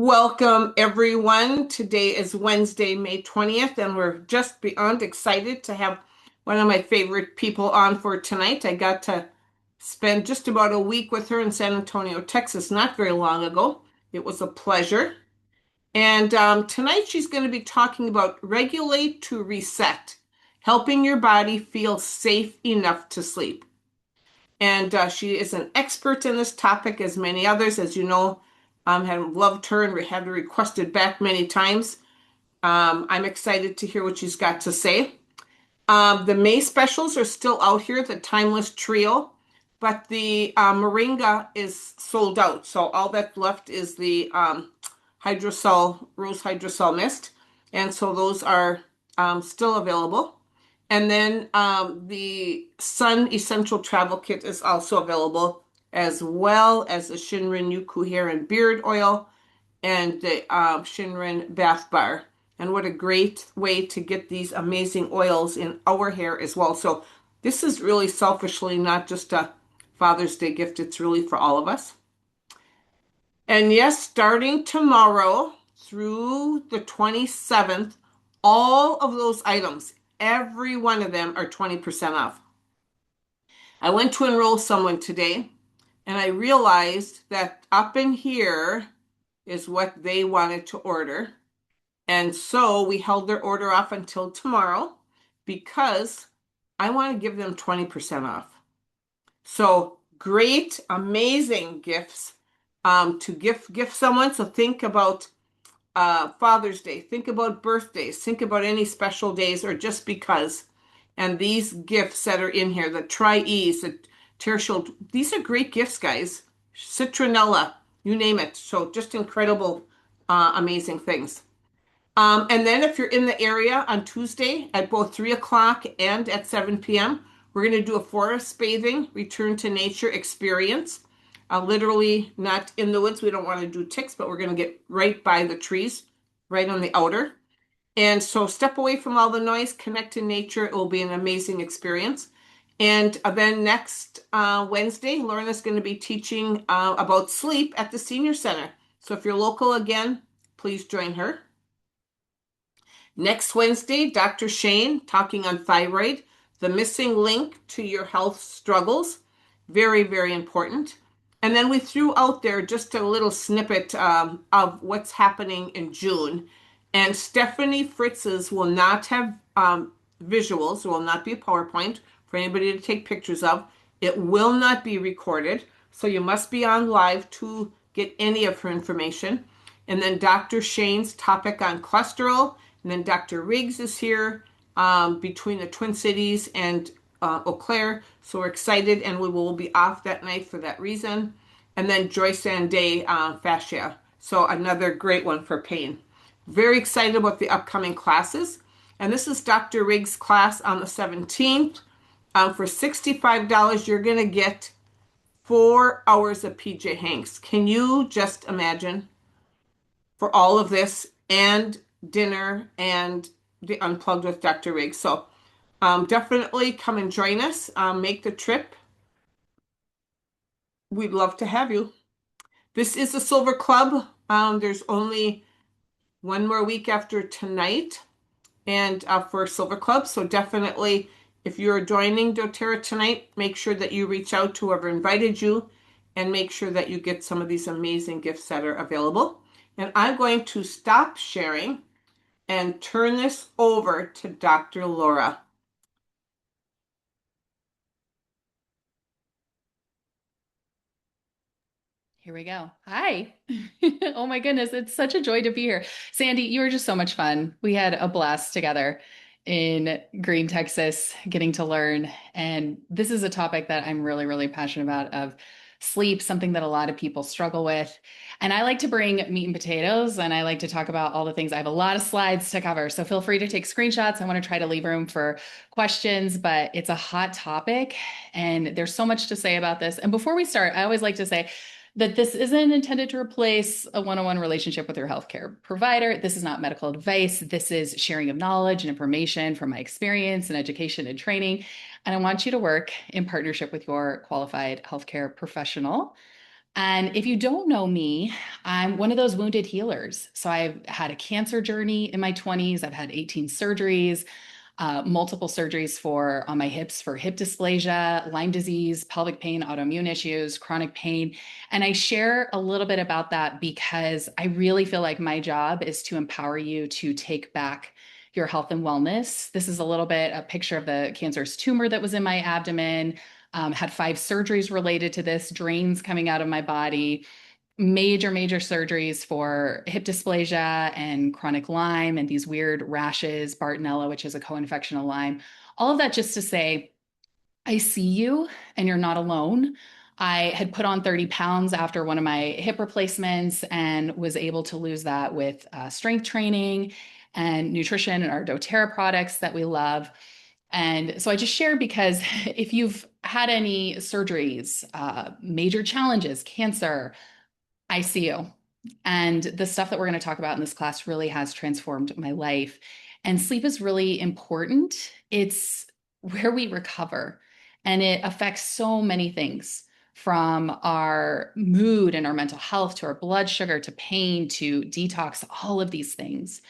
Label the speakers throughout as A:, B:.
A: Welcome, everyone. Today is Wednesday, May 20th, and we're just beyond excited to have one of my favorite people on for tonight. I got to spend just about a week with her in San Antonio, Texas, not very long ago. It was a pleasure. And tonight she's going to be talking about regulate to reset, helping your body feel safe enough to sleep. And she is an expert in this topic, as many others, as you know. Have loved her and have requested back many times. I'm excited to hear what she's got to say. The May specials are still out here, the Timeless Trio, but the Moringa is sold out. So all that's left is the hydrosol, rose hydrosol mist. And so those are still available. And then the Sun Essential Travel Kit is also available, as well as the Shinrin Yuku Hair and Beard Oil and the Shinrin Bath Bar. And what a great way to get these amazing oils in our hair as well. So this is really selfishly not just a Father's Day gift. It's really for all of us. And yes, starting tomorrow through the 27th, all of those items, every one of them are 20% off. I went to enroll someone today and I realized that up in here is what they wanted to order. And so we held their order off until tomorrow because I want to give them 20% off. So great, amazing gifts to gift someone. So think about Father's Day, think about birthdays, think about any special days or just because. And these gifts that are in here, the Tri-Ease, the Tertial, these are great gifts, guys. Citronella, you name it. So just incredible, amazing things. And then if you're in the area on Tuesday at both 3 o'clock and at 7 p.m., we're going to do a forest bathing, return to nature experience. Literally not in the woods. We don't want to do ticks, but we're going to get right by the trees, right on the outer. And so step away from all the noise, connect to nature. It will be an amazing experience. And then next Wednesday, Lorna's going to be teaching about sleep at the Senior Center. So if you're local again, please join her. Next Wednesday, Dr. Shane talking on thyroid, the missing link to your health struggles. Very, very important. And then we threw out there just a little snippet of what's happening in June. And Stephanie Fritz's will not have visuals. There will not be a PowerPoint for anybody to take pictures of. It will not be recorded. So you must be on live to get any of her information. And then Dr. Shane's topic on cholesterol. And then Dr. Riggs is here between the Twin Cities and Eau Claire. So we're excited and we will be off that night for that reason. And then Joyce and Day fascia. So another great one for pain. Very excited about the upcoming classes. And this is Dr. Riggs' class on the 17th. For $65, you're going to get 4 hours of PJ Hanks. Can you just imagine for all of this and dinner and the Unplugged with Dr. Riggs? So definitely come and join us. Make the trip. We'd love to have you. This is the Silver Club. There's only one more week after tonight and for Silver Club. So definitely, if you're joining doTERRA tonight, make sure that you reach out to whoever invited you and make sure that you get some of these amazing gifts that are available. And I'm going to stop sharing and turn this over to Dr. Laura.
B: Here we go. Hi. Oh my goodness. It's such a joy to be here. Sandy, you were just so much fun. We had a blast together in Green, Texas, getting to learn. And this is a topic that I'm really, really passionate about of sleep, something that a lot of people struggle with. And I like to bring meat and potatoes and I like to talk about all the things. I have a lot of slides to cover. So feel free to take screenshots. I want to try to leave room for questions, but it's a hot topic and there's so much to say about this. And before we start, I always like to say, that this isn't intended to replace a one-on-one relationship with your healthcare provider. This is not medical advice. This is sharing of knowledge and information from my experience and education and training. And I want you to work in partnership with your qualified healthcare professional. And if you don't know me, I'm one of those wounded healers. So I've had a cancer journey in my 20s. I've had 18 surgeries, multiple surgeries for on my hips for hip dysplasia, Lyme disease, pelvic pain, autoimmune issues, chronic pain. And I share a little bit about that because I really feel like my job is to empower you to take back your health and wellness. This is a little bit a picture of the cancerous tumor that was in my abdomen. Had 5 surgeries related to this, drains coming out of my body, major surgeries for hip dysplasia and chronic Lyme and these weird rashes, Bartonella, which is a co-infection of Lyme. All of that just to say, I see you and you're not alone. I had put on 30 pounds after one of my hip replacements and was able to lose that with strength training and nutrition and our doTERRA products that we love. And so I just share because if you've had any surgeries, major challenges, cancer, I see you. And the stuff that we're going to talk about in this class really has transformed my life. And sleep is really important. It's where we recover, and it affects so many things from our mood and our mental health to our blood sugar to pain to detox, all of these things.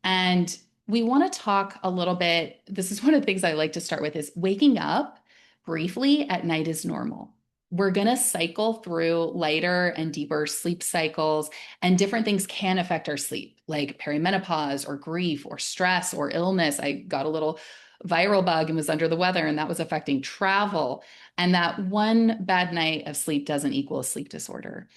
B: And we want to talk a little bit. This is one of the things I like to start with is waking up briefly at night is normal. We're going to cycle through lighter and deeper sleep cycles, and different things can affect our sleep, like perimenopause or grief or stress or illness. I got a little viral bug and was under the weather, and that was affecting travel. And that one bad night of sleep doesn't equal a sleep disorder,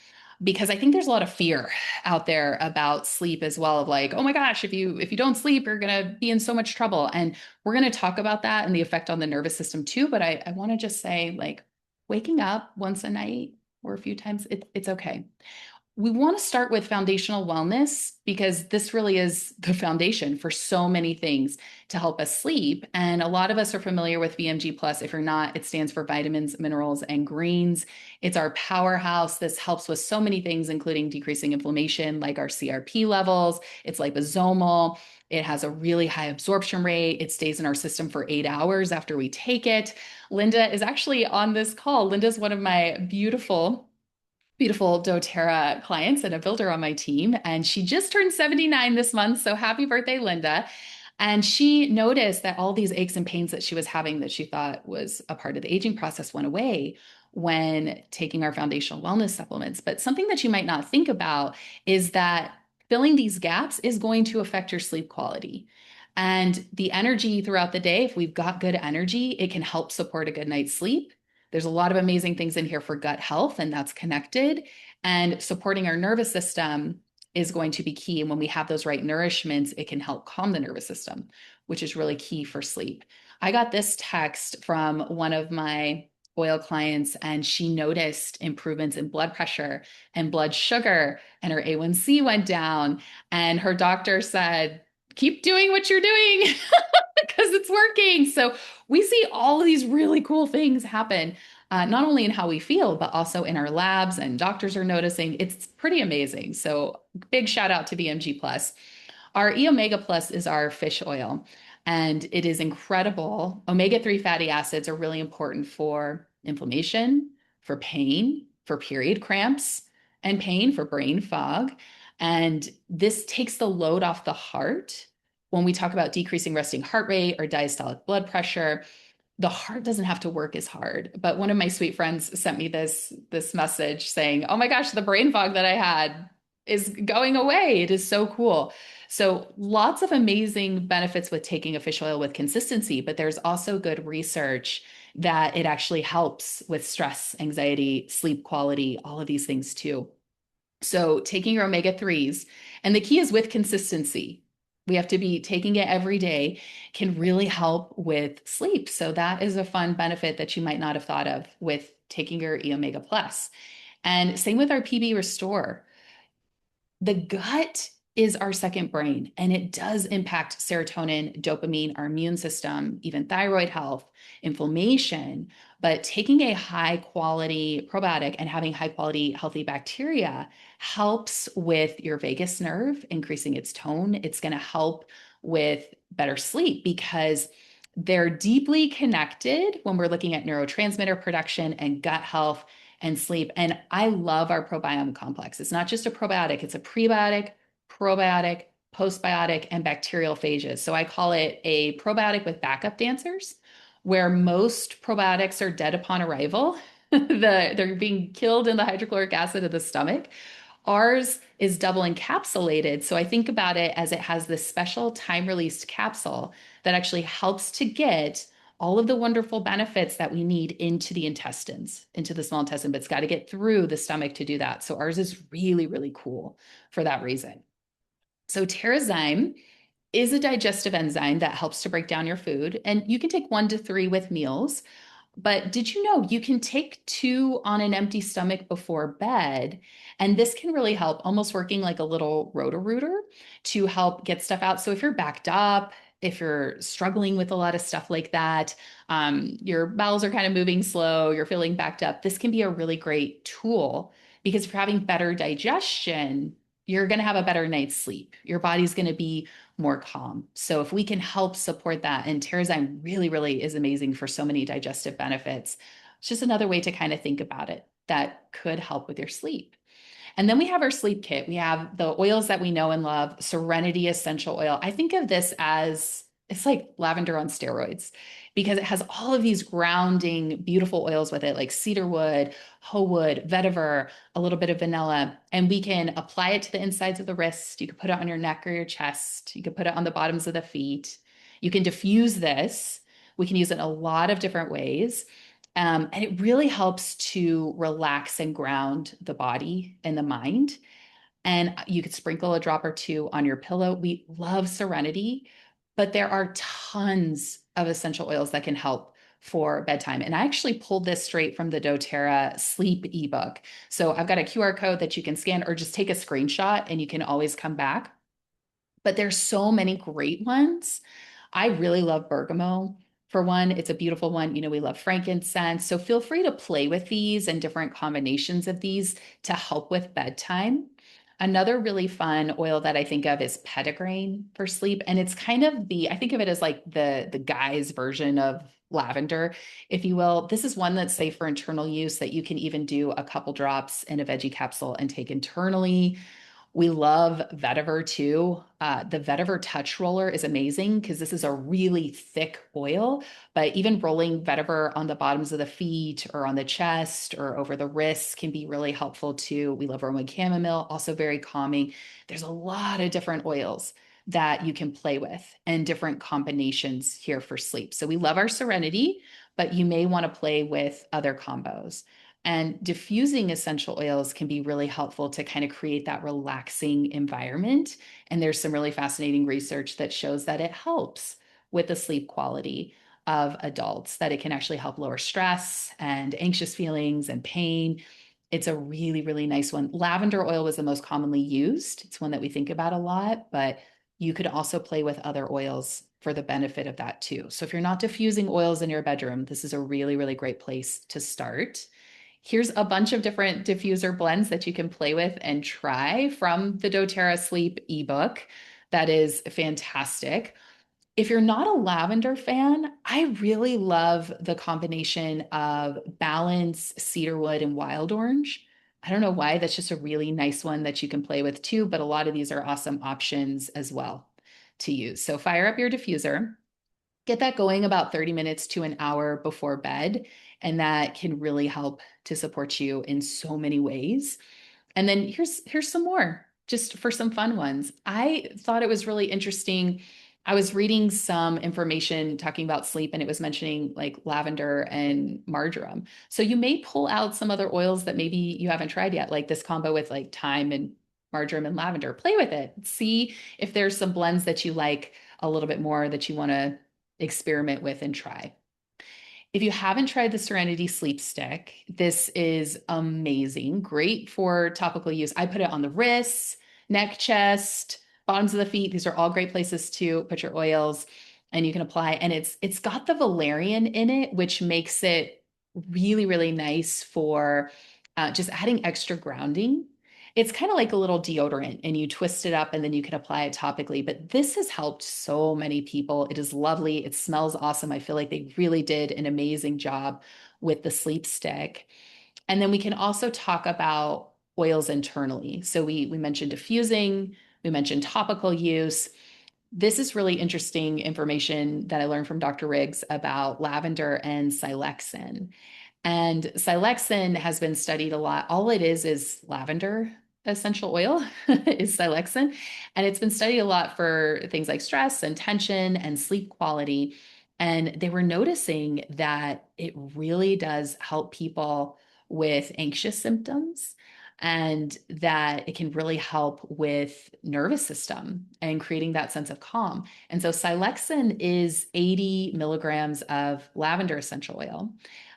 B: because I think there's a lot of fear out there about sleep as well, of like, oh my gosh, if you don't sleep, you're gonna be in so much trouble. And we're gonna talk about that and the effect on the nervous system too. But I want to just say, like, waking up once a night or a few times, it's okay. We want to start with foundational wellness because this really is the foundation for so many things to help us sleep. And a lot of us are familiar with VMG Plus. If you're not, it stands for vitamins, minerals, and greens. It's our powerhouse. This helps with so many things, including decreasing inflammation, like our CRP levels. It's liposomal. It has a really high absorption rate. It stays in our system for 8 hours after we take it. Linda is actually on this call. Linda's one of my beautiful doTERRA clients and a builder on my team. And she just turned 79 this month. So happy birthday, Linda. And she noticed that all these aches and pains that she was having that she thought was a part of the aging process went away when taking our foundational wellness supplements. But something that you might not think about is that filling these gaps is going to affect your sleep quality. And the energy throughout the day, if we've got good energy, it can help support a good night's sleep. There's a lot of amazing things in here for gut health, and that's connected. And supporting our nervous system is going to be key. And when we have those right nourishments, it can help calm the nervous system, which is really key for sleep. I got this text from one of my oil clients, and she noticed improvements in blood pressure and blood sugar, and her A1C went down. And her doctor said, keep doing what you're doing because it's working. So we see all of these really cool things happen, not only in how we feel, but also in our labs, and doctors are noticing. It's pretty amazing. So big shout out to BMG Plus. Our E Omega Plus is our fish oil, and it is incredible. Omega-3 fatty acids are really important for inflammation, for pain, for period cramps, and pain, for brain fog. And this takes the load off the heart. When we talk about decreasing resting heart rate or diastolic blood pressure, the heart doesn't have to work as hard. But one of my sweet friends sent me this message saying, "Oh my gosh, the brain fog that I had is going away. It is so cool." So lots of amazing benefits with taking a fish oil with consistency, but there's also good research that it actually helps with stress, anxiety, sleep quality, all of these things too. So taking your omega-3s, and the key is with consistency. We have to be taking it every day, can really help with sleep. So that is a fun benefit that you might not have thought of with taking your E Omega Plus. And same with our PB Restore. The gut is our second brain, and it does impact serotonin, dopamine, our immune system, even thyroid health, inflammation. But taking a high quality probiotic and having high quality healthy bacteria helps with your vagus nerve, increasing its tone. It's going to help with better sleep because they're deeply connected when we're looking at neurotransmitter production and gut health and sleep. And I love our probiome complex. It's not just a probiotic, it's a prebiotic, probiotic, postbiotic, and bacterial phages. So I call it a probiotic with backup dancers, where most probiotics are dead upon arrival. They're being killed in the hydrochloric acid of the stomach. Ours is double encapsulated. So I think about it as it has this special time released capsule that actually helps to get all of the wonderful benefits that we need into the intestines, into the small intestine, but it's got to get through the stomach to do that. So ours is really, really cool for that reason. So Terrazyme is a digestive enzyme that helps to break down your food, and you can take 1 to 3 with meals. But did you know you can take 2 on an empty stomach before bed? And this can really help, almost working like a little roto-rooter to help get stuff out. So if you're backed up, if you're struggling with a lot of stuff like that, your bowels are kind of moving slow, you're feeling backed up, this can be a really great tool because if you're having better digestion, you're going to have a better night's sleep. Your body's going to be more calm. So if we can help support that, and Terrazyme really, really is amazing for so many digestive benefits. It's just another way to kind of think about it that could help with your sleep. And then we have our sleep kit. We have the oils that we know and love, Serenity Essential Oil. I think of this as it's like lavender on steroids because it has all of these grounding, beautiful oils with it, like cedarwood, hoe wood, vetiver, a little bit of vanilla. And we can apply it to the insides of the wrist. You could put it on your neck or your chest. You could put it on the bottoms of the feet. You can diffuse this. We can use it in a lot of different ways. And it really helps to relax and ground the body and the mind. And you could sprinkle a drop or two on your pillow. We love Serenity, but there are tons of essential oils that can help for bedtime. And I actually pulled this straight from the doTERRA sleep ebook. So I've got a QR code that you can scan or just take a screenshot and you can always come back. But there's so many great ones. I really love bergamot. For one, it's a beautiful one. You know, we love frankincense. So feel free to play with these and different combinations of these to help with bedtime. Another really fun oil that I think of is petitgrain for sleep. And it's kind of I think of it as like the guy's version of lavender, if you will. This is one that's safe for internal use that you can even do a couple drops in a veggie capsule and take internally. We love vetiver too. The vetiver touch roller is amazing because this is a really thick oil, but even rolling vetiver on the bottoms of the feet or on the chest or over the wrists can be really helpful too. We love Roman chamomile, also very calming. There's a lot of different oils that you can play with and different combinations here for sleep. So we love our Serenity, but you may want to play with other combos. And diffusing essential oils can be really helpful to kind of create that relaxing environment. And there's some really fascinating research that shows that it helps with the sleep quality of adults, that it can actually help lower stress and anxious feelings and pain. It's a really, really nice one. Lavender oil was the most commonly used. It's one that we think about a lot, but you could also play with other oils for the benefit of that too. So if you're not diffusing oils in your bedroom, this is a really, really great place to start. Here's a bunch of different diffuser blends that you can play with and try from the doTERRA Sleep ebook. That is fantastic. If you're not a lavender fan, I really love the combination of balance, cedarwood, and wild orange. I don't know why, that's just a really nice one that you can play with too, but a lot of these are awesome options as well to use. So fire up your diffuser. Get that going about 30 minutes to an hour before bed, and that can really help to support you in so many ways. And then here's some more just for some fun ones. I thought it was really interesting. I was reading some information talking about sleep and it was mentioning like lavender and marjoram. So you may pull out some other oils that maybe you haven't tried yet, like this combo with like thyme and marjoram and lavender. Play with it. See if there's some blends that you like a little bit more that you want to experiment with and try. If you haven't tried the Serenity Sleep Stick, this is amazing. Great for topical use. I put it on the wrists, neck, chest, bottoms of the feet. These are all great places to put your oils and you can apply. And it's got the valerian in it, which makes it really, really nice for just adding extra grounding. It's kind of like a little deodorant and you twist it up and then you can apply it topically. But this has helped so many people. It is lovely. It smells awesome. I feel like they really did an amazing job with the sleep stick. And then we can also talk about oils internally. So we mentioned diffusing, we mentioned topical use. This is really interesting information that I learned from Dr. Riggs about lavender and siloxane. And siloxane has been studied a lot. All it is lavender essential oil is siloxane. And it's been studied a lot for things like stress and tension and sleep quality. And they were noticing that it really does help people with anxious symptoms and that it can really help with nervous system and creating that sense of calm. And so siloxane is 80 milligrams of lavender essential oil.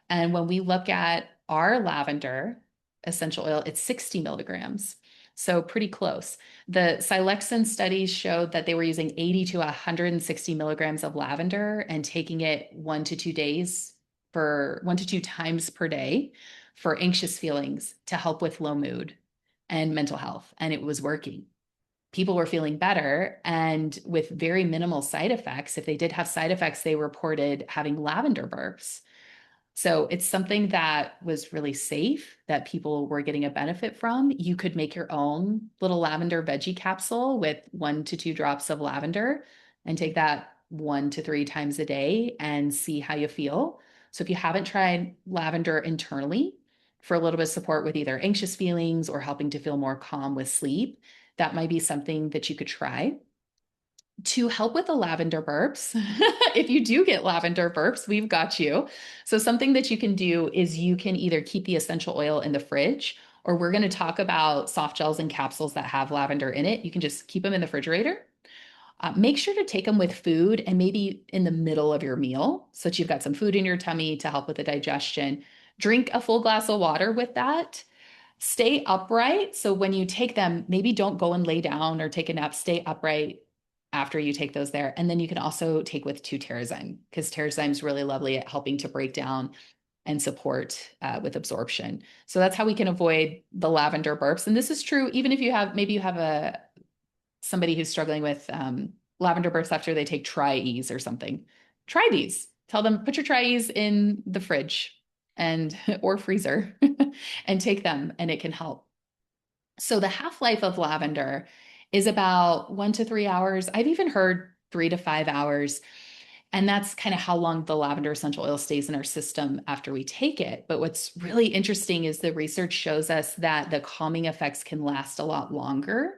B: And when we look at our lavender essential oil, it's 60 milligrams. So pretty close. The siloxane studies showed that they were using 80 to 160 milligrams of lavender and taking it 1 to 2 days for 1 to 2 times per day for anxious feelings to help with low mood and mental health. And it was working. People were feeling better and with very minimal side effects. If they did have side effects, they reported having lavender burps. So it's something that was really safe that people were getting a benefit from. You could make your own little lavender veggie capsule with 1 to 2 drops of lavender and take that 1 to 3 times a day and see how you feel. So if you haven't tried lavender internally for a little bit of support with either anxious feelings or helping to feel more calm with sleep, that might be something that you could try to help with the lavender burps. If you do get lavender burps, we've got you. So, something that you can do is you can either keep the essential oil in the fridge, or we're going to talk about soft gels and capsules that have lavender in it. You can just keep them in the refrigerator. Make sure to take them with food and maybe in the middle of your meal so that you've got some food in your tummy to help with the digestion. Drink a full glass of water with that. Stay upright. So when you take them, maybe don't go and lay down or take a nap. Stay upright after you take those there. And then you can also take with 2-terrazyme because terrazyme is really lovely at helping to break down and support with absorption. So that's how we can avoid the lavender burps. And this is true even if you have maybe you have a somebody who's struggling with lavender bursts after they take Tri-Ease or something. Try these. Tell them put your Tri-Ease in the fridge and or freezer and take them and it can help. So the half-life of lavender is about 1 to 3 hours. I've even heard 3 to 5 hours. And that's kind of how long the lavender essential oil stays in our system after we take it. But what's really interesting is the research shows us that the calming effects can last a lot longer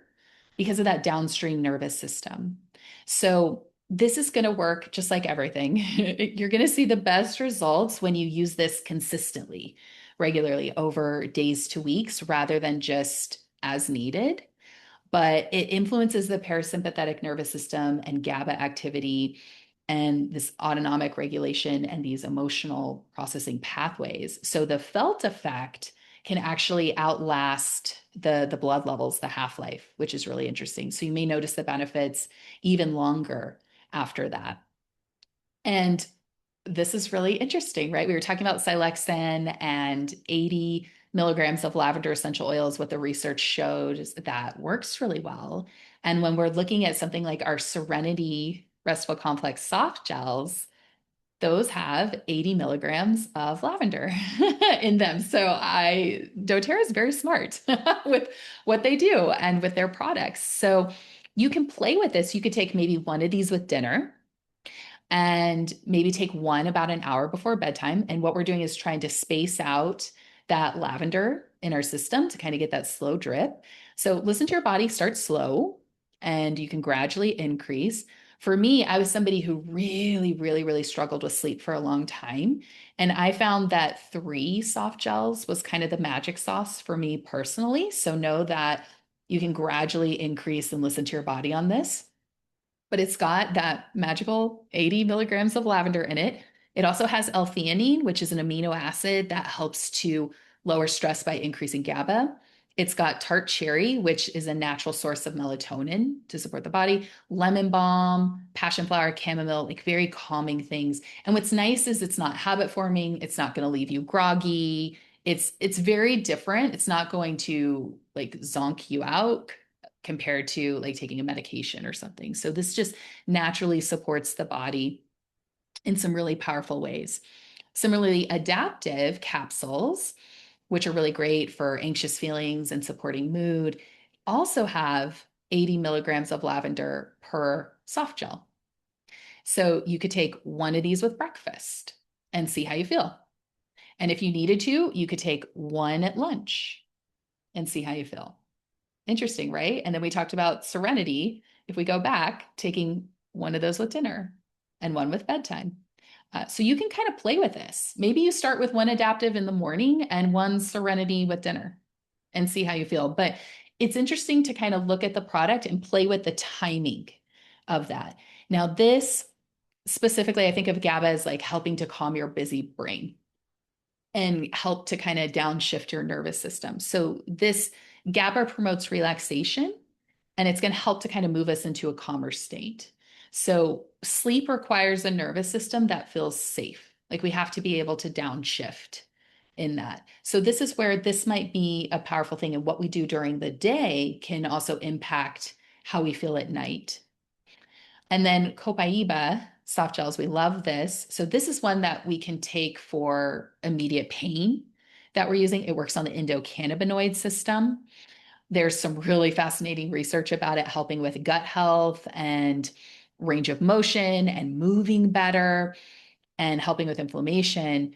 B: because of that downstream nervous system. So this is going to work just like everything. You're going to see the best results when you use this consistently, regularly over days to weeks rather than just as needed. But it influences the parasympathetic nervous system and GABA activity and this autonomic regulation and these emotional processing pathways. So the felt effect can actually outlast the blood levels, the half-life, which is really interesting. So you may notice the benefits even longer after that. And this is really interesting, right? We were talking about siloxane and 80 milligrams of lavender essential oils. What the research showed is that works really well. And when we're looking at something like our Serenity Restful Complex soft gels, those have 80 milligrams of lavender in them. So doTERRA is very smart with what they do and with their products. So you can play with this. You could take maybe one of these with dinner and maybe take one about an hour before bedtime. And what we're doing is trying to space out that lavender in our system to kind of get that slow drip. So listen to your body, start slow, and you can gradually increase. For me, I was somebody who really, really, really struggled with sleep for a long time. And I found that 3 soft gels was kind of the magic sauce for me personally. So know that you can gradually increase and listen to your body on this, but it's got that magical 80 milligrams of lavender in it. It also has L-theanine, which is an amino acid that helps to lower stress by increasing GABA. It's got tart cherry, which is a natural source of melatonin to support the body, lemon balm, passion flower, chamomile, like very calming things. And what's nice is it's not habit forming. It's not going to leave you groggy. It's very different. It's not going to like zonk you out compared to like taking a medication or something. So this just naturally supports the body in some really powerful ways. Similarly, adaptive capsules which are really great for anxious feelings and supporting mood, also have 80 milligrams of lavender per soft gel. So you could take one of these with breakfast and see how you feel. And if you needed to, you could take one at lunch and see how you feel. Interesting, right? And then we talked about serenity. If we go back, taking one of those with dinner and one with bedtime. So you can kind of play with this. Maybe you start with one adaptive in the morning and one serenity with dinner and see how you feel. But it's interesting to kind of look at the product and play with the timing of that. Now, this specifically, I think of GABA as like helping to calm your busy brain and help to kind of downshift your nervous system. So this GABA promotes relaxation and it's going to help to kind of move us into a calmer state. So sleep requires a nervous system that feels safe. Like we have to be able to downshift in that. So this is where this might be a powerful thing, and what we do during the day can also impact how we feel at night. And then Copaiba soft gels, we love this. So this is one that we can take for immediate pain that we're using. It works on the endocannabinoid system. There's some really fascinating research about it helping with gut health and range of motion and moving better and helping with inflammation.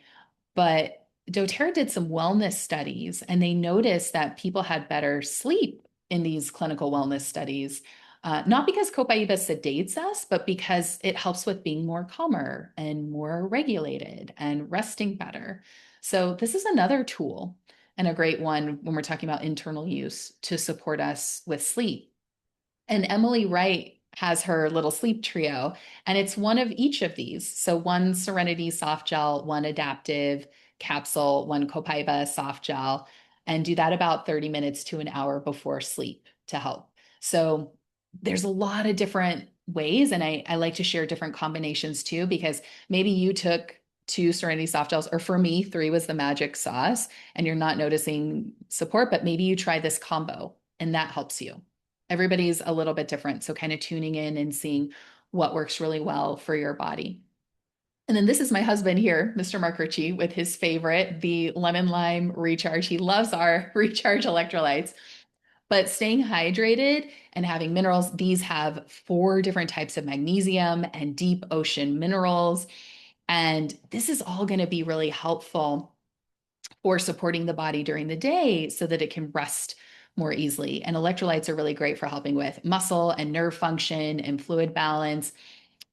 B: But doTERRA did some wellness studies and they noticed that people had better sleep in these clinical wellness studies. Not because Copaiba sedates us, but because it helps with being more calmer and more regulated and resting better. So, this is another tool and a great one when we're talking about internal use to support us with sleep. And Emily Wright has her little sleep trio, and it's one of each of these. So one Serenity soft gel, one adaptive capsule, one Copaiba soft gel, and do that about 30 minutes to an hour before sleep to help. So there's a lot of different ways, and I like to share different combinations too, because maybe you took two Serenity soft gels, or for me, three was the magic sauce, and you're not noticing support, but maybe you try this combo and that helps you. Everybody's a little bit different. So, kind of tuning in and seeing what works really well for your body. And then this is my husband here, Mr. Mark Ritchie, with his favorite, the lemon lime recharge. He loves our recharge electrolytes. But staying hydrated and having minerals, these have 4 different types of magnesium and deep ocean minerals. And this is all going to be really helpful for supporting the body during the day so that it can rest more easily. And electrolytes are really great for helping with muscle and nerve function and fluid balance.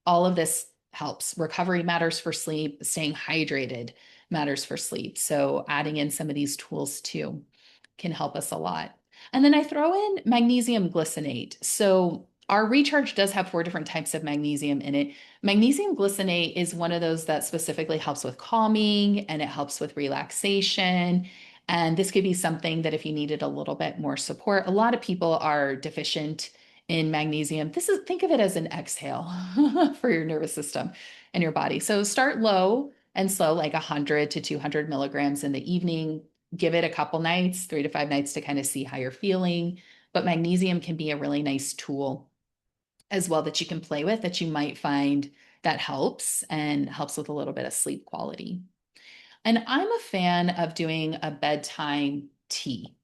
B: All of this helps. Recovery matters for sleep, staying hydrated matters for sleep. So, adding in some of these tools too can help us a lot. And then I throw in magnesium glycinate. So, our recharge does have 4 different types of magnesium in it. Magnesium glycinate is one of those that specifically helps with calming and it helps with relaxation. And this could be something that if you needed a little bit more support, a lot of people are deficient in magnesium. This is, think of it as an exhale for your nervous system and your body. So start low and slow, like 100 to 200 milligrams in the evening. Give it a couple nights, 3 to 5 nights to kind of see how you're feeling. But magnesium can be a really nice tool as well that you can play with, that you might find that helps and helps with a little bit of sleep quality. And I'm a fan of doing a bedtime tea.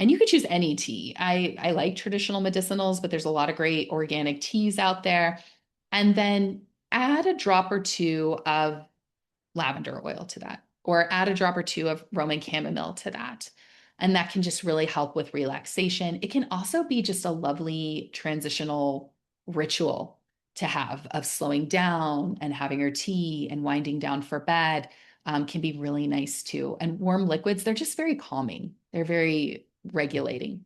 B: And you could choose any tea. I like traditional medicinals, but there's a lot of great organic teas out there. And then add a drop or two of lavender oil to that, or add a drop or two of Roman chamomile to that. And that can just really help with relaxation. It can also be just a lovely transitional ritual to have of slowing down and having your tea and winding down for bed. Can be really nice too. And warm liquids, they're just very calming. They're very regulating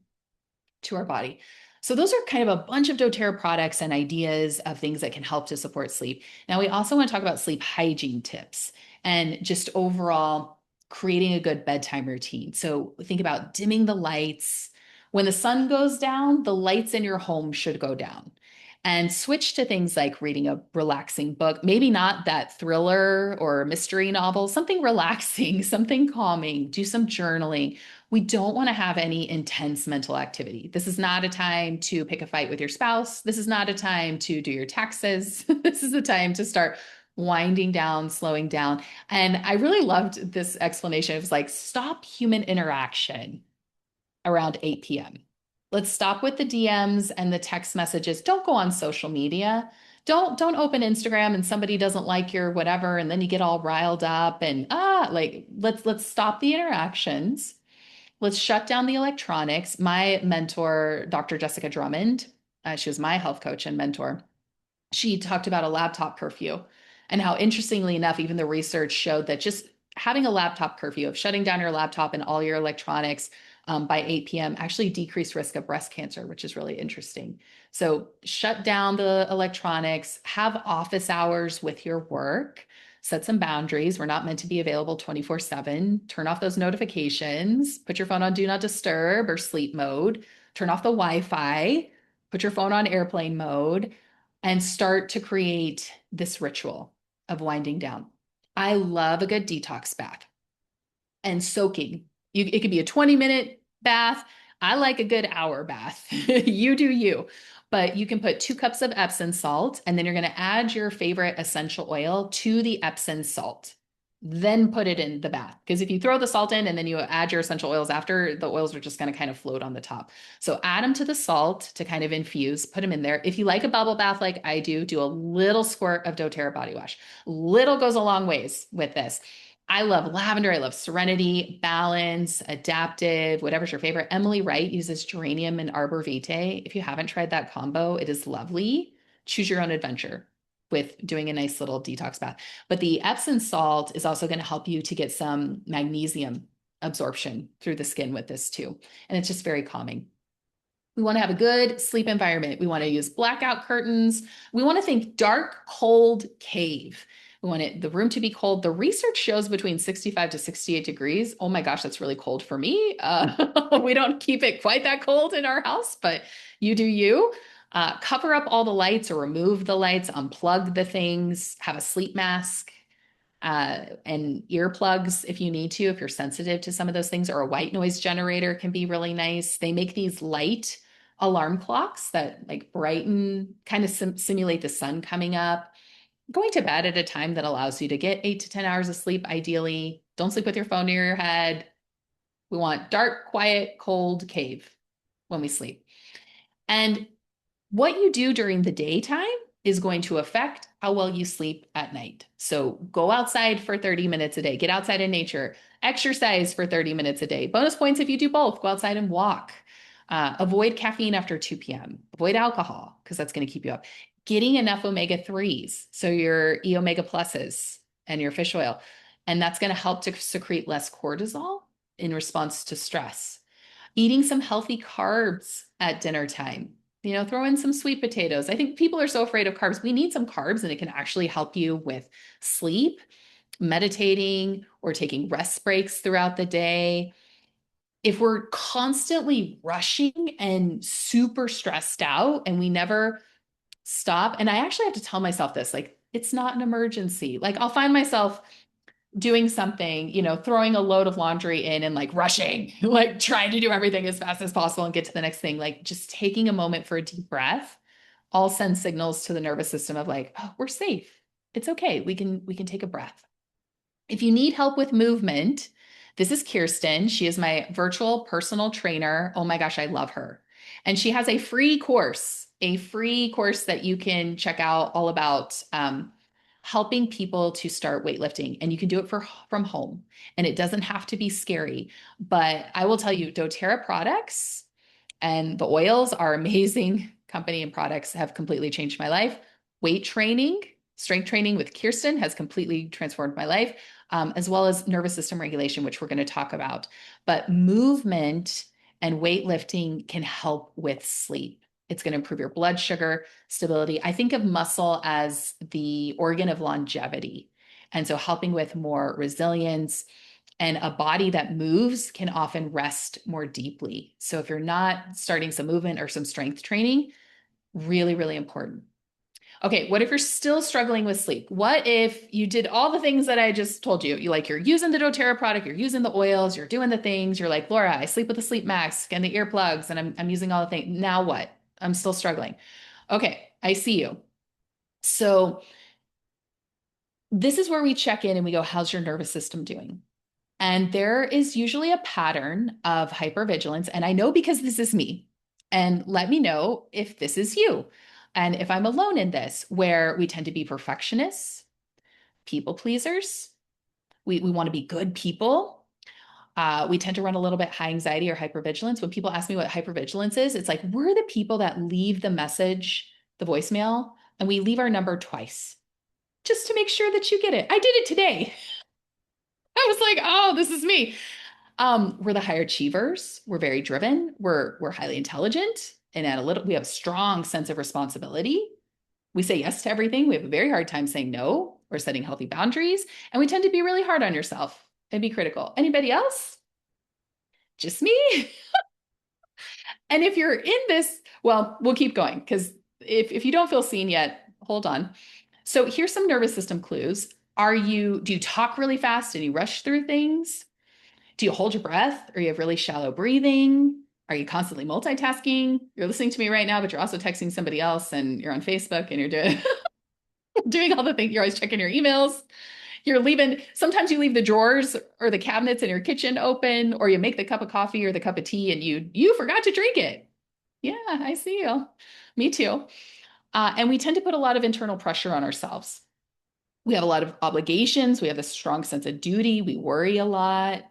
B: to our body. So those are kind of a bunch of doTERRA products and ideas of things that can help to support sleep. Now we also want to talk about sleep hygiene tips and just overall creating a good bedtime routine. So think about dimming the lights. When the sun goes down, the lights in your home should go down. And switch to things like reading a relaxing book, maybe not that thriller or mystery novel, something relaxing, something calming, do some journaling. We don't want to have any intense mental activity. This is not a time to pick a fight with your spouse. This is not a time to do your taxes. This is a time to start winding down, slowing down. And I really loved this explanation. It was like, stop human interaction around 8 p.m. Let's stop with the DMs and the text messages. Don't go on social media. Don't open Instagram and somebody doesn't like your whatever and then you get all riled up and like let's stop the interactions. Let's shut down the electronics. My mentor, Dr. Jessica Drummond, she was my health coach and mentor. She talked about a laptop curfew and how, interestingly enough, even the research showed that just having a laptop curfew of shutting down your laptop and all your electronics by 8 p.m. actually decreased risk of breast cancer, which is really interesting. So shut down the electronics, have office hours with your work, set some boundaries. We're not meant to be available 24/7. Turn off those notifications, put your phone on do not disturb or sleep mode, turn off the Wi-Fi, put your phone on airplane mode, and start to create this ritual of winding down. I love a good detox bath and soaking. It could be a 20-minute bath. I like a good hour bath. You do you. But you can put 2 cups of Epsom salt, and then you're going to add your favorite essential oil to the Epsom salt. Then put it in the bath. Because if you throw the salt in and then you add your essential oils after, the oils are just going to kind of float on the top. So add them to the salt to kind of infuse, put them in there. If you like a bubble bath like I do a little squirt of doTERRA body wash. Little goes a long ways with this. I love lavender. I love serenity, balance, adaptive, whatever's your favorite. Emily Wright uses geranium and arbor vitae. If you haven't tried that combo, it is lovely. Choose your own adventure with doing a nice little detox bath. But the Epsom salt is also going to help you to get some magnesium absorption through the skin with this too. And it's just very calming. We want to have a good sleep environment. We want to use blackout curtains. We want to think dark, cold cave. We want the room to be cold. The research shows between 65 to 68 degrees. Oh my gosh, that's really cold for me. We don't keep it quite that cold in our house, but you do you. Cover up all the lights or remove the lights, unplug the things, have a sleep mask and earplugs if you need to, if you're sensitive to some of those things, or a white noise generator can be really nice. They make these light alarm clocks that like brighten, kind of simulate the sun coming up. Going to bed at a time that allows you to get 8 to 10 hours of sleep, ideally. Don't sleep with your phone near your head. We want dark, quiet, cold cave when we sleep. And what you do during the daytime is going to affect how well you sleep at night. So go outside for 30 minutes a day, get outside in nature, exercise for 30 minutes a day. Bonus points if you do both, go outside and walk. Avoid caffeine after 2 p.m. Avoid alcohol because that's going to keep you up. Getting enough omega-3s, so your E omega pluses and your fish oil. And that's going to help to secrete less cortisol in response to stress. Eating some healthy carbs at dinner time. Throw in some sweet potatoes. I think people are so afraid of carbs. We need some carbs, and it can actually help you with sleep, meditating, or taking rest breaks throughout the day. If we're constantly rushing and super stressed out and we never stop, and I actually have to tell myself this, like, it's not an emergency. Like, I'll find myself doing something, throwing a load of laundry in and like rushing, like trying to do everything as fast as possible and get to the next thing, like just taking a moment for a deep breath, all send signals to the nervous system of like, oh, we're safe. It's okay. We can take a breath. If you need help with movement, this is Kirsten. She is my virtual personal trainer. Oh my gosh, I love her. And she has a free course that you can check out all about helping people to start weightlifting. And you can do it from home. And it doesn't have to be scary. But I will tell you, doTERRA products and the oils are amazing. Company and products have completely changed my life. Weight training, strength training with Kirsten has completely transformed my life, as well as nervous system regulation, which we're going to talk about. But movement and weightlifting can help with sleep. It's going to improve your blood sugar stability. I think of muscle as the organ of longevity. And so helping with more resilience, and a body that moves can often rest more deeply. So if you're not starting some movement or some strength training, really, really important. Okay, what if you're still struggling with sleep? What if you did all the things that I just told you? You're using the doTERRA product, you're using the oils, you're doing the things. You're like, Laura, I sleep with the sleep mask and the earplugs, and I'm using all the things. Now what? I'm still struggling. Okay, I see you. So This is where we check in and we go, how's your nervous system doing? And there is usually a pattern of hypervigilance. And I know because this is me. And let me know if this is you. And if I'm alone in this, where we tend to be perfectionists, people pleasers, we want to be good people. We tend to run a little bit high anxiety or hypervigilance. When people ask me what hypervigilance is, it's like we're the people that leave the message, the voicemail, and we leave our number twice just to make sure that you get it. I did it today. I was like, oh, this is me. We're the higher achievers. We're very driven. We're highly intelligent and analytical. We have a strong sense of responsibility. We say yes to everything. We have a very hard time saying no or setting healthy boundaries. And we tend to be really hard on yourself and be critical. Anybody else? Just me? And if you're in this, well, we'll keep going because if you don't feel seen yet, hold on. So here's some nervous system clues. Do you talk really fast and you rush through things? Do you hold your breath or you have really shallow breathing? Are you constantly multitasking? You're listening to me right now, but you're also texting somebody else and you're on Facebook and you're doing doing all the things. You're always checking your emails. You're leaving, sometimes you leave the drawers or the cabinets in your kitchen open, or you make the cup of coffee or the cup of tea and you forgot to drink it. Yeah, I see you. Me too. And we tend to put a lot of internal pressure on ourselves. We have a lot of obligations. We have a strong sense of duty. We worry a lot.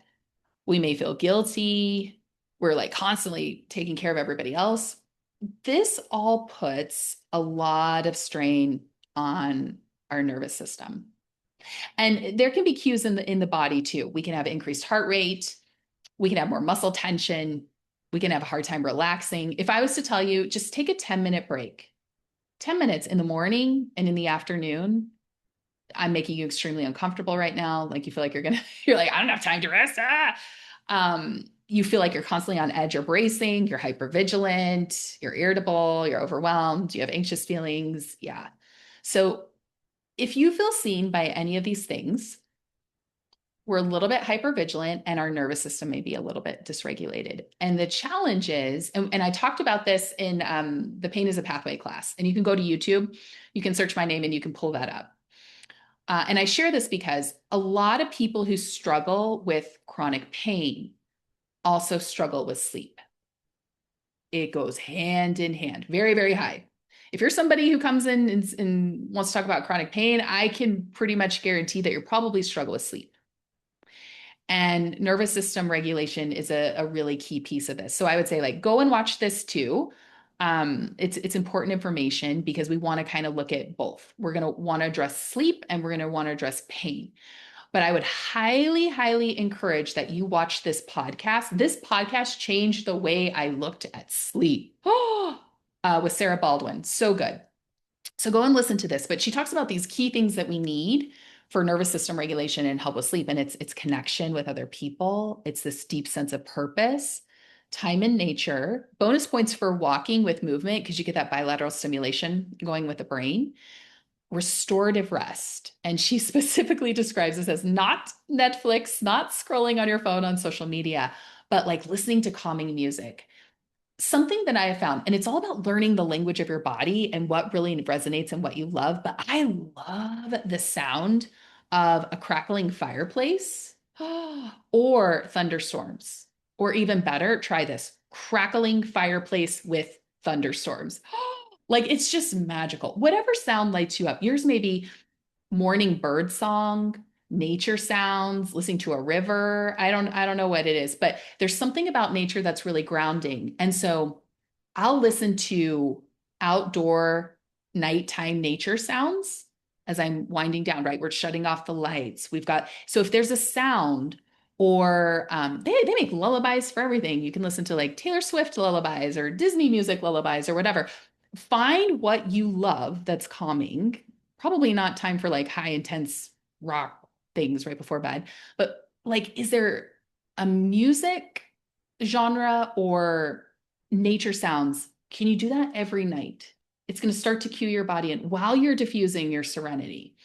B: We may feel guilty. We're like constantly taking care of everybody else. This all puts a lot of strain on our nervous system. And there can be cues in the body too. We can have increased heart rate, we can have more muscle tension, we can have a hard time relaxing. If I was to tell you, just take a 10-minute break, 10 minutes in the morning and in the afternoon. I'm making you extremely uncomfortable right now. Like you feel like you're like, I don't have time to rest. You feel like you're constantly on edge or bracing, you're hypervigilant, you're irritable, you're overwhelmed, you have anxious feelings. Yeah. So if you feel seen by any of these things, we're a little bit hypervigilant and our nervous system may be a little bit dysregulated. And the challenge is, and I talked about this in the Pain is a Pathway class, and you can go to YouTube, you can search my name and you can pull that up. And I share this because a lot of people who struggle with chronic pain also struggle with sleep. It goes hand in hand, very, very high. If you're somebody who comes in and wants to talk about chronic pain, I can pretty much guarantee that you'll probably struggle with sleep. And nervous system regulation is a really key piece of this. So I would say like go and watch this too. It's important information because we want to kind of look at both. We're going to want to address sleep and we're going to want to address pain. But I would highly, highly encourage that you watch this podcast. This podcast changed the way I looked at sleep. With Sarah Baldwin. So good. So go and listen to this. But she talks about these key things that we need for nervous system regulation and help with sleep. And it's connection with other people. It's this deep sense of purpose, time in nature, bonus points for walking with movement, because you get that bilateral stimulation going with the brain, restorative rest. And she specifically describes this as not Netflix, not scrolling on your phone on social media, but like listening to calming music. Something that I have found, and it's all about learning the language of your body and what really resonates and what you love. But I love the sound of a crackling fireplace or thunderstorms. Or even better, try this crackling fireplace with thunderstorms. Like it's just magical. Whatever sound lights you up. Yours may be morning bird song, nature sounds, listening to a river. I don't know what it is, but there's something about nature that's really grounding. And so I'll listen to outdoor nighttime nature sounds as I'm winding down, right? We're shutting off the lights. So if there's a sound or they make lullabies for everything. You can listen to like Taylor Swift lullabies or Disney music lullabies or whatever. Find what you love that's calming. Probably not time for like high intense rock things right before bed, but like, is there a music genre or nature sounds? Can you do that every night? It's going to start to cue your body in while you're diffusing your serenity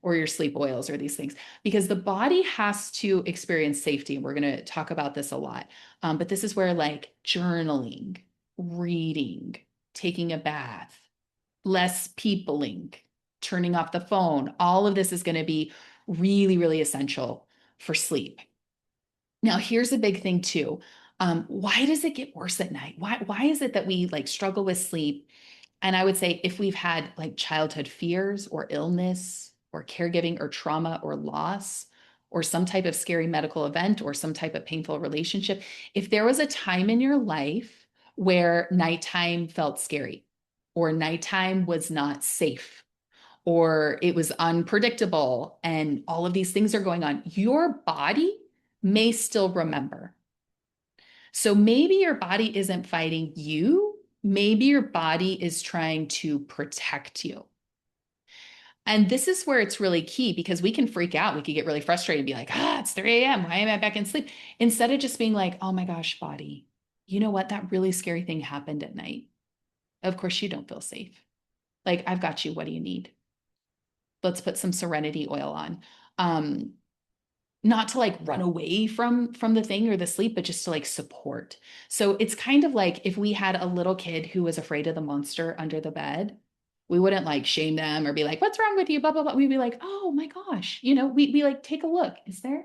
B: or your sleep oils or these things, because the body has to experience safety. And we're going to talk about this a lot. But this is where like journaling, reading, taking a bath, less peopling, turning off the phone. All of this is going to be really, really essential for sleep. Now, here's a big thing too. Why does it get worse at night? Why is it that we like struggle with sleep? And I would say if we've had like childhood fears or illness or caregiving or trauma or loss or some type of scary medical event or some type of painful relationship, if there was a time in your life where nighttime felt scary or nighttime was not safe or it was unpredictable and all of these things are going on, your body may still remember. So maybe your body isn't fighting you. Maybe your body is trying to protect you. And this is where it's really key because we can freak out. We could get really frustrated and be like, it's 3 a.m. Why am I back in sleep? Instead of just being like, oh my gosh, body, you know what? That really scary thing happened at night. Of course, you don't feel safe. Like, I've got you. What do you need? Let's put some serenity oil on. Um, not to like run away from the thing or the sleep, but just to like support. So it's kind of like if we had a little kid who was afraid of the monster under the bed, we wouldn't like shame them or be like, what's wrong with you? Blah, blah, blah. We'd be like, oh my gosh, we like take a look. Is there?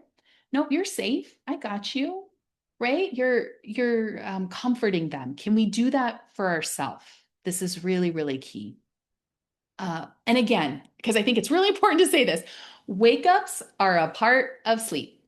B: Nope, you're safe. I got you. Right? You're comforting them. Can we do that for ourselves? This is really, really key. And again, because I think it's really important to say this, wake ups are a part of sleep.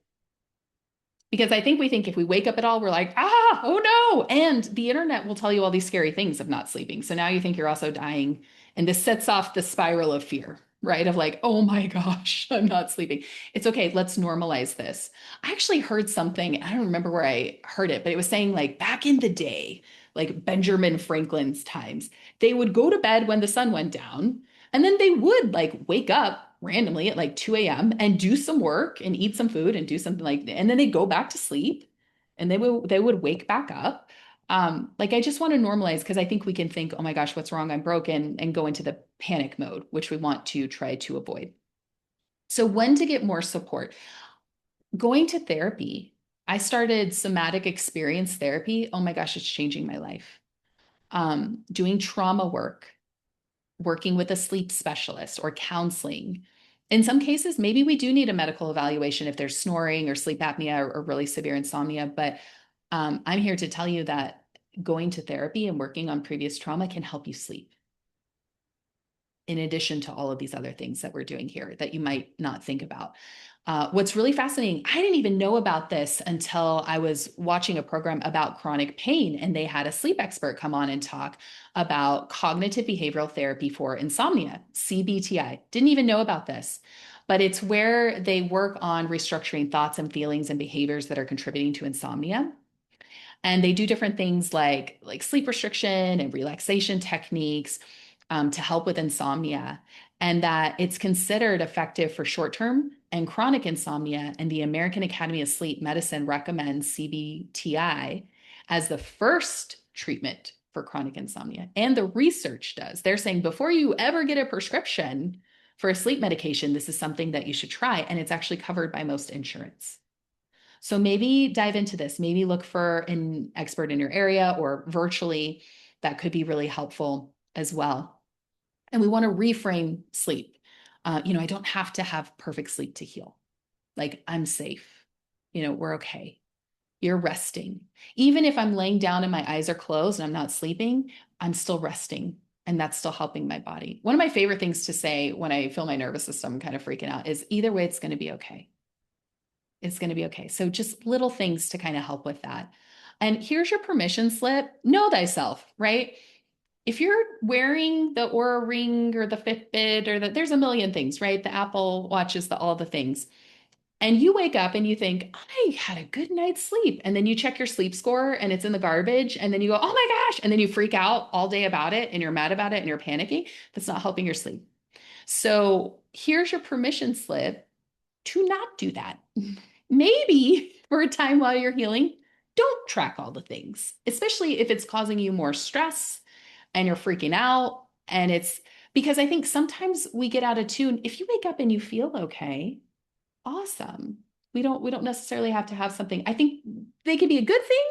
B: Because I think we think if we wake up at all, we're like, oh no. And the internet will tell you all these scary things of not sleeping. So now you think you're also dying. And this sets off the spiral of fear, right? Of like, oh my gosh, I'm not sleeping. It's okay. Let's normalize this. I actually heard something, I don't remember where I heard it, but it was saying like back in the day, like Benjamin Franklin's times, they would go to bed when the sun went down. And then they would like wake up randomly at like 2 a.m. and do some work and eat some food and do something like that. And then they go back to sleep and they would wake back up. Like I just want to normalize because I think we can think, oh my gosh, what's wrong? I'm broken and go into the panic mode, which we want to try to avoid. So when to get more support? Going to therapy. I started somatic experience therapy. Oh my gosh, it's changing my life. Doing trauma work, working with a sleep specialist or counseling. In some cases, maybe we do need a medical evaluation if there's snoring or sleep apnea or really severe insomnia. But I'm here to tell you that going to therapy and working on previous trauma can help you sleep in addition to all of these other things that we're doing here that you might not think about. What's really fascinating, I didn't even know about this until I was watching a program about chronic pain, and they had a sleep expert come on and talk about cognitive behavioral therapy for insomnia, CBTI. Didn't even know about this, but it's where they work on restructuring thoughts and feelings and behaviors that are contributing to insomnia. And they do different things like sleep restriction and relaxation techniques to help with insomnia, and that it's considered effective for short-term and chronic insomnia. And the American Academy of Sleep Medicine recommends CBTI as the first treatment for chronic insomnia. And the research does. They're saying before you ever get a prescription for a sleep medication, this is something that you should try. And it's actually covered by most insurance. So maybe dive into this, maybe look for an expert in your area or virtually. That could be really helpful as well. And we want to reframe sleep. I don't have to have perfect sleep to heal. Like I'm safe. We're okay. You're resting. Even if I'm laying down and my eyes are closed and I'm not sleeping, I'm still resting. And that's still helping my body. One of my favorite things to say when I feel my nervous system kind of freaking out is either way, it's going to be okay. It's going to be okay. So just little things to kind of help with that. And here's your permission slip. Know thyself, right? If you're wearing the Aura Ring or the Fitbit or there's a million things, right? The Apple Watches, all the things. And you wake up and you think, I had a good night's sleep. And then you check your sleep score and it's in the garbage. And then you go, oh my gosh. And then you freak out all day about it and you're mad about it and you're panicking. That's not helping your sleep. So here's your permission slip to not do that. Maybe for a time while you're healing, don't track all the things, especially if it's causing you more stress and you're freaking out. And it's because I think sometimes we get out of tune. If you wake up and you feel okay, awesome. We don't necessarily have to have something. I think they can be a good thing.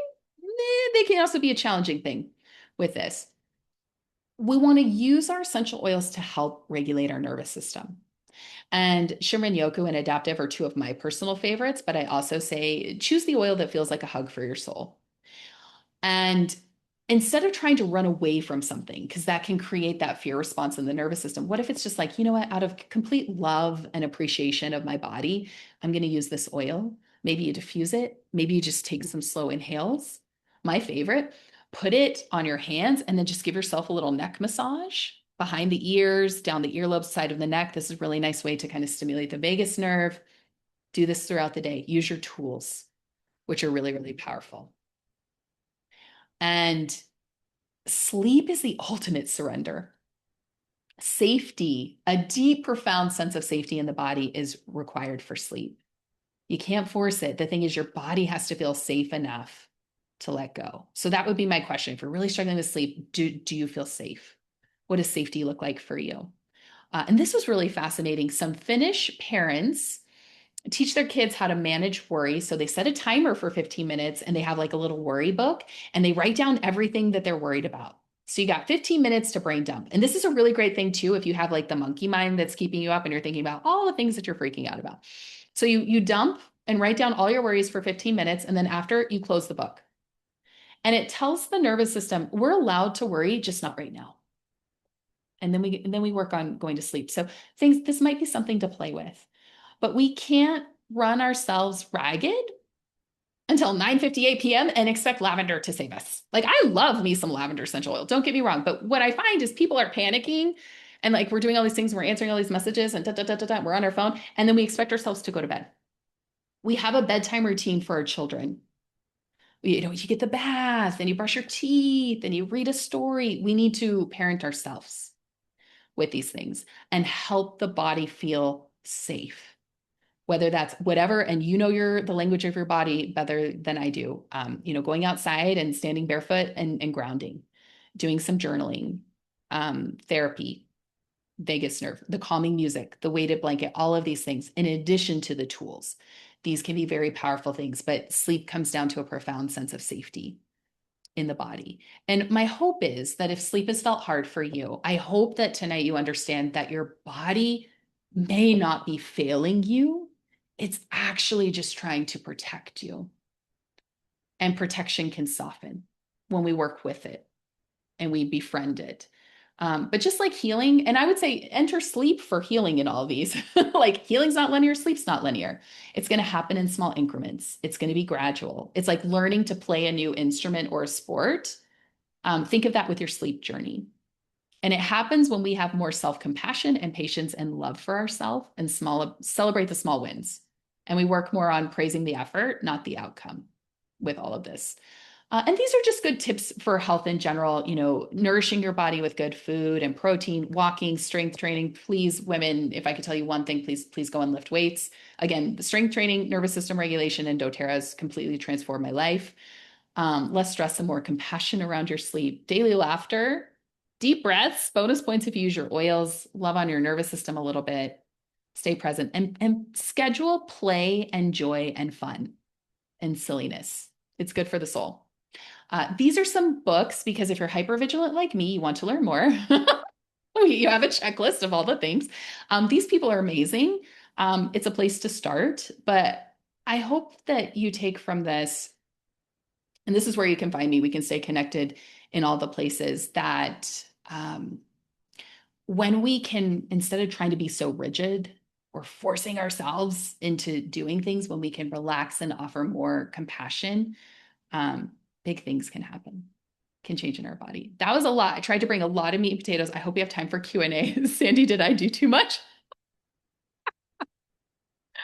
B: They can also be a challenging thing with this. we want to use our essential oils to help regulate our nervous system. And Shinrin Yoku and Adaptive are two of my personal favorites, but I also say choose the oil that feels like a hug for your soul. And instead of trying to run away from something, because that can create that fear response in the nervous system, what if it's just like, you know what, out of complete love and appreciation of my body, I'm going to use this oil. Maybe you diffuse it. Maybe you just take some slow inhales. My favorite, put it on your hands and then just give yourself a little neck massage behind the ears, down the earlobe side of the neck. This is a really nice way to kind of stimulate the vagus nerve. Do this throughout the day. Use your tools, which are really, really powerful. And sleep is the ultimate surrender. Safety, a deep, profound sense of safety in the body is required for sleep. You can't force it. The thing is, your body has to feel safe enough to let go. So that would be my question. If you're really struggling with sleep, do you feel safe? What does safety look like for you? And this was really fascinating. Some Finnish parents teach their kids how to manage worry. So they set a timer for 15 minutes and they have like a little worry book and they write down everything that they're worried about. So you got 15 minutes to brain dump. And this is a really great thing too if you have like the monkey mind that's keeping you up and you're thinking about all the things that you're freaking out about. So you dump and write down all your worries for 15 minutes and then after you close the book. And it tells the nervous system we're allowed to worry, just not right now. And then we work on going to sleep. So things this might be something to play with. But we can't run ourselves ragged until 9:58 p.m. and expect lavender to save us. Like I love me some lavender essential oil. Don't get me wrong, but what I find is people are panicking and like we're doing all these things, we're answering all these messages and we're on our phone and then we expect ourselves to go to bed. We have a bedtime routine for our children. You get the bath and you brush your teeth and you read a story. We need to parent ourselves with these things and help the body feel safe, whether that's whatever, and you know the language of your body better than I do. Going outside and standing barefoot and grounding, doing some journaling, therapy, vagus nerve, the calming music, the weighted blanket, all of these things, in addition to the tools. These can be very powerful things, but sleep comes down to a profound sense of safety in the body. And my hope is that if sleep has felt hard for you, I hope that tonight you understand that your body may not be failing you. It's actually just trying to protect you. And protection can soften when we work with it and we befriend it. But just like healing, and I would say enter sleep for healing in all of these. Like healing's not linear, sleep's not linear. It's going to happen in small increments. It's going to be gradual. It's like learning to play a new instrument or a sport. Think of that with your sleep journey. And it happens when we have more self-compassion and patience and love for ourselves and celebrate the small wins. And we work more on praising the effort, not the outcome with all of this. And these are just good tips for health in general, nourishing your body with good food and protein, walking, strength training. Please, women, if I could tell you one thing, please go and lift weights. Again, the strength training, nervous system regulation, and doTERRA has completely transformed my life. Less stress and more compassion around your sleep, daily laughter, deep breaths, bonus points if you use your oils, love on your nervous system a little bit, stay present, and schedule play and joy and fun and silliness. It's good for the soul. These are some books because if you're hypervigilant like me, you want to learn more. You have a checklist of all the things. These people are amazing. It's a place to start, but I hope that you take from this, and this is where you can find me. We can stay connected in all the places that when we can, instead of trying to be so rigid or forcing ourselves into doing things, when we can relax and offer more compassion, big things can happen, can change in our body. That was a lot. I tried to bring a lot of meat and potatoes. I hope you have time for Q&A. Sandy, did I do too much?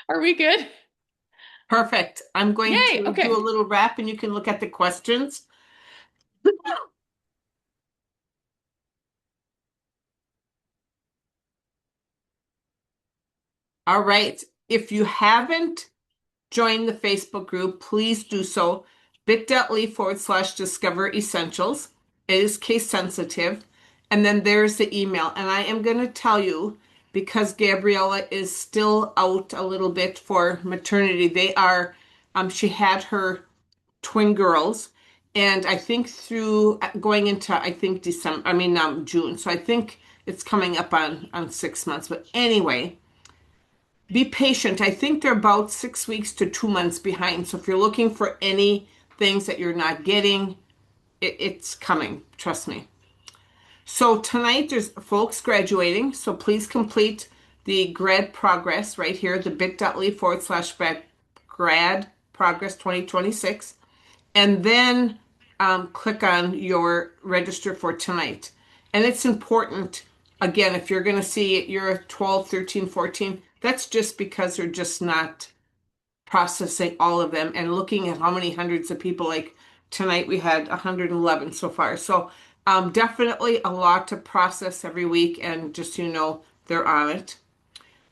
B: Are we good?
A: Perfect. I'm going
B: Yay.
A: to do a
B: Okay.
A: little wrap and you can look at the questions. All right. If you haven't joined the Facebook group, please do so. bit.ly/discover essentials. It is case sensitive. And then there's the email. And I am going to tell you, because Gabriella is still out a little bit for maternity, she had her twin girls And I think through going into, I think December, I mean, June. So I think it's coming up on 6 months. But anyway, be patient. I think they're about 6 weeks to 2 months behind. So if you're looking for any things that you're not getting, it's coming. Trust me. So tonight there's folks graduating. So please complete the grad progress right here, the bit.ly/grad progress 2026. And then click on your register for tonight. And it's important, again, if you're going to see you're 12, 13, 14, that's just because they're just not processing all of them and looking at how many hundreds of people. Like tonight we had 111 so far. So definitely a lot to process every week, and just so you know, they're on it.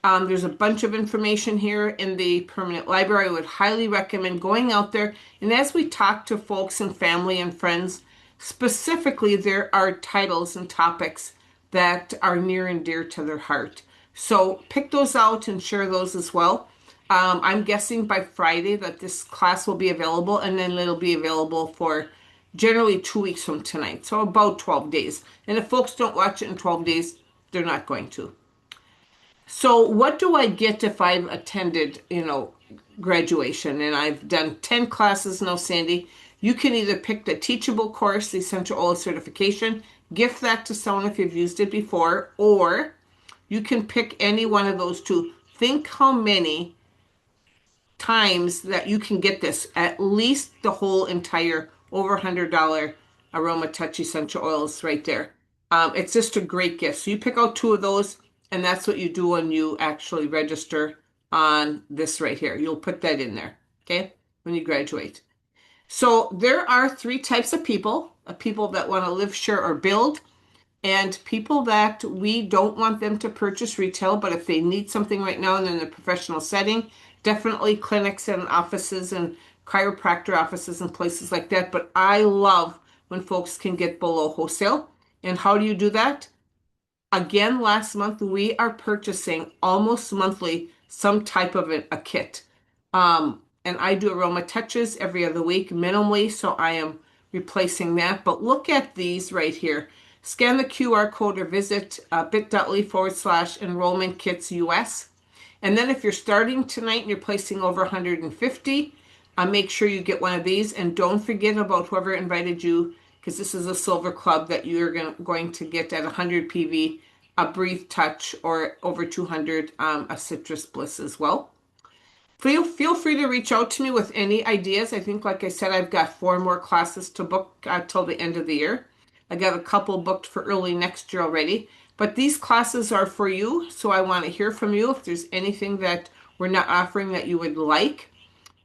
A: There's a bunch of information here in the permanent library. I would highly recommend going out there. And as we talk to folks and family and friends, specifically, there are titles and topics that are near and dear to their heart. So pick those out and share those as well. I'm guessing by Friday that this class will be available, and then it'll be available for generally 2 weeks from tonight. So about 12 days. And if folks don't watch it in 12 days, they're not going to. So what do I get if I've attended, graduation and I've done 10 classes now, Sandy? You can either pick the teachable course, the Essential Oil Certification, gift that to someone if you've used it before, or you can pick any one of those two. Think how many times that you can get this, at least the whole entire over $100 Aroma Touch essential oils right there. It's just a great gift. So you pick out two of those, and that's what you do when you actually register on this right here. You'll put that in there, okay, when you graduate. So there are three types of people that want to live, share, or build, and people that we don't want them to purchase retail, but if they need something right now and in a professional setting, definitely clinics and offices and chiropractor offices and places like that. But I love when folks can get below wholesale. And how do you do that? Again, last month we are purchasing almost monthly some type of a kit. And I do aroma touches every other week minimally, so I am replacing that. But look at these right here. Scan the QR code or visit bit.ly/enrollment kits US. And then if you're starting tonight and you're placing over 150, make sure you get one of these. And don't forget about whoever invited you, because this is a silver club that you're going to get at 100 PV, a Breathe Touch, or over 200, a Citrus Bliss as well. Feel free to reach out to me with any ideas. I think, like I said, I've got 4 more classes to book till the end of the year. I got a couple booked for early next year already. But these classes are for you, so I want to hear from you if there's anything that we're not offering that you would like.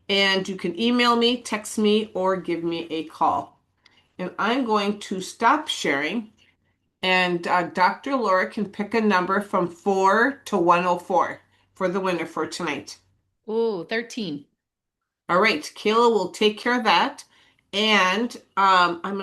A: And you can email me, text me, or give me a call. And I'm going to stop sharing, and Dr. Laura can pick a number from 4 to 104 for the winner for tonight.
B: Ooh, 13.
A: All right, Kayla will take care of that. And I'm going